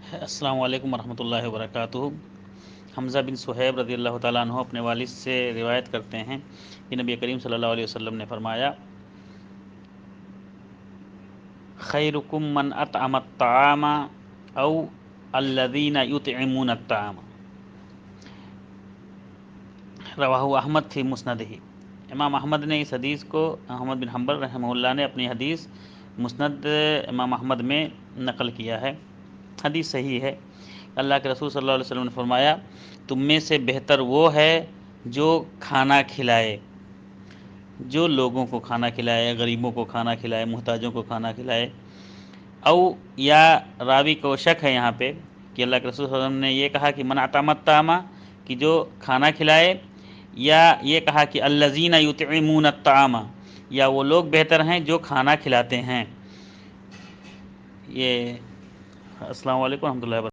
السلام علیکم ورحمۃ اللہ وبرکاتہ۔ حمزہ بن صہیب رضی اللہ تعالیٰ عنہ اپنے والد سے روایت کرتے ہیں کہ نبی کریم صلی اللہ علیہ وسلم نے فرمایا، خیرکم من اطعم الطعام او الذین یطعمون الطعام، رواہ احمد فی مسندہ۔ امام احمد نے اس حدیث کو، احمد بن حنبل رحمہ اللہ نے اپنی حدیث مسند امام احمد میں نقل کیا ہے۔ حدیث صحیح ہے۔ اللہ کے رسول صلی اللہ علیہ وسلم نے فرمایا، تم میں سے بہتر وہ ہے جو کھانا کھلائے، جو لوگوں کو کھانا کھلائے، غریبوں کو کھانا کھلائے، محتاجوں کو کھانا کھلائے۔ او یا راوی کو شک ہے یہاں پہ کہ اللہ کے رسول صلی اللہ علیہ وسلم نے یہ کہا کہ من اطعم الطعام، کہ جو کھانا کھلائے، یا یہ کہا کہ الذین یطعمون الطعام، یا وہ لوگ بہتر ہیں جو کھانا کھلاتے ہیں۔ یہ السلام علیکم ورحمۃ اللہ وبرکاتہ۔